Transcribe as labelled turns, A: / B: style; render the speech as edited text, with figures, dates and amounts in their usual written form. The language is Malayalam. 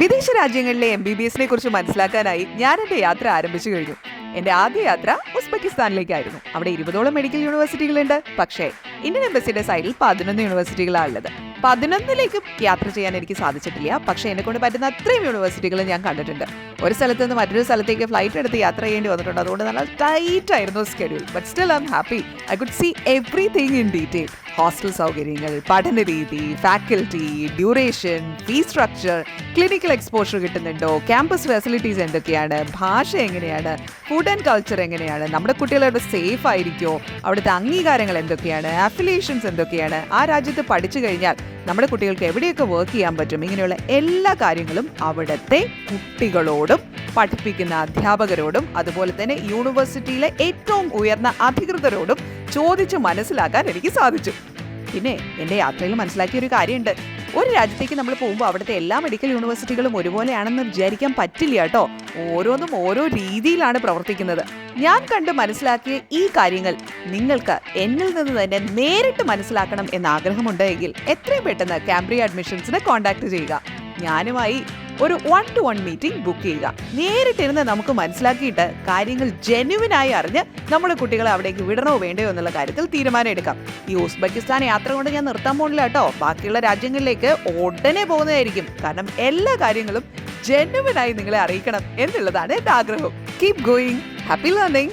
A: വിദേശ രാജ്യങ്ങളിലെ MBBS കുറിച്ച് മനസ്സിലാക്കാനായി ഞാൻ എന്റെ യാത്ര ആരംഭിച്ചു കഴിഞ്ഞു. എന്റെ ആദ്യ യാത്ര ഉസ്ബെക്കിസ്ഥാനിലേക്കായിരുന്നു. അവിടെ 20ഓളം മെഡിക്കൽ യൂണിവേഴ്സിറ്റികളുണ്ട്. പക്ഷേ ഇന്ത്യൻ എംബസിയുടെ സൈഡിൽ 11 യൂണിവേഴ്സിറ്റികളാണ് ഉള്ളത്. 11ലേക്കും യാത്ര ചെയ്യാൻ എനിക്ക് സാധിച്ചിട്ടില്ല. പക്ഷേ എന്നെ കൊണ്ട് പറ്റുന്ന അത്രയും യൂണിവേഴ്സിറ്റികൾ ഞാൻ കണ്ടിട്ടുണ്ട്. ഒരു സ്ഥലത്ത് നിന്ന് മറ്റൊരു സ്ഥലത്തേക്ക് ഫ്ലൈറ്റ് എടുത്ത് യാത്ര ചെയ്യേണ്ടി വന്നിട്ടുണ്ട്. അതുകൊണ്ട് നല്ല ടൈറ്റ് ആയിരുന്നു schedule. But still I am happy. I could see everything in detail. Hostel സൗകര്യങ്ങൾ, പഠനരീതി, faculty, duration, fee structure, clinical exposure കിട്ടുന്നുണ്ടോ, ക്യാമ്പസ് ഫെസിലിറ്റീസ് എന്തൊക്കെയാണ്, ഭാഷ എങ്ങനെയാണ്, ഫുഡ് ആൻഡ് കൾച്ചർ എങ്ങനെയാണ്, നമ്മുടെ കുട്ടികൾ അവിടെ സേഫ് ആയിരിക്കുമോ, അവിടുത്തെ അംഗീകാരങ്ങൾ എന്തൊക്കെയാണ്, അഫിലിയേഷൻസ് എന്തൊക്കെയാണ്, ആ രാജ്യത്ത് പഠിച്ചു കഴിഞ്ഞാൽ നമ്മുടെ കുട്ടികൾക്ക് എവിടെയൊക്കെ വർക്ക് ചെയ്യാൻ പറ്റും, ഇങ്ങനെയുള്ള എല്ലാ കാര്യങ്ങളും അവിടുത്തെ കുട്ടികളോടും പഠിപ്പിക്കുന്ന അധ്യാപകരോടും അതുപോലെ തന്നെ യൂണിവേഴ്സിറ്റിയിലെ ഏറ്റവും ഉയർന്ന അധികൃതരോടും ചോദിച്ച് മനസ്സിലാക്കാൻ എനിക്ക് സാധിച്ചു. പിന്നെ എൻ്റെ യാത്രയിൽ മനസ്സിലാക്കിയ ഒരു കാര്യമുണ്ട്. ഒരു രാജ്യത്തേക്ക് നമ്മൾ പോകുമ്പോൾ അവിടുത്തെ എല്ലാ മെഡിക്കൽ യൂണിവേഴ്സിറ്റികളും ഒരുപോലെയാണെന്ന് വിചാരിക്കാൻ പറ്റില്ല കേട്ടോ. ഓരോന്നും ഓരോ രീതിയിലാണ് പ്രവർത്തിക്കുന്നത്. ഞാൻ കണ്ട് മനസ്സിലാക്കിയ ഈ കാര്യങ്ങൾ നിങ്ങൾക്ക് എന്നിൽ നിന്ന് തന്നെ നേരിട്ട് മനസ്സിലാക്കണം എന്ന ആഗ്രഹമുണ്ടെങ്കിൽ എത്രയും പെട്ടെന്ന് കാംബ്രിയ അഡ്മിഷൻസിനെ കോൺടാക്ട് ചെയ്യുക. ഞാനുമായി ഒരു 1-to-1 മീറ്റിംഗ് ബുക്ക് ചെയ്യുക. നേരിട്ടിരുന്ന് നമുക്ക് മനസ്സിലാക്കിയിട്ട് കാര്യങ്ങൾ ജെന്യുവിനായി അറിഞ്ഞ് നമ്മുടെ കുട്ടികളെ അവിടേക്ക് വിടണോ വേണ്ടയോ എന്നുള്ള കാര്യത്തിൽ തീരുമാനം എടുക്കാം. ഈ ഉസ്ബെക്കിസ്ഥാൻ യാത്ര കൊണ്ട് ഞാൻ നിർത്താൻ പോകുന്നില്ല കേട്ടോ. ബാക്കിയുള്ള രാജ്യങ്ങളിലേക്ക് ഉടനെ പോകുന്നതായിരിക്കും. കാരണം എല്ലാ കാര്യങ്ങളും ജെന്യുവിനായി നിങ്ങളെ അറിയിക്കണം എന്നുള്ളതാണ് എൻ്റെ ആഗ്രഹം. Keep going. Happy learning.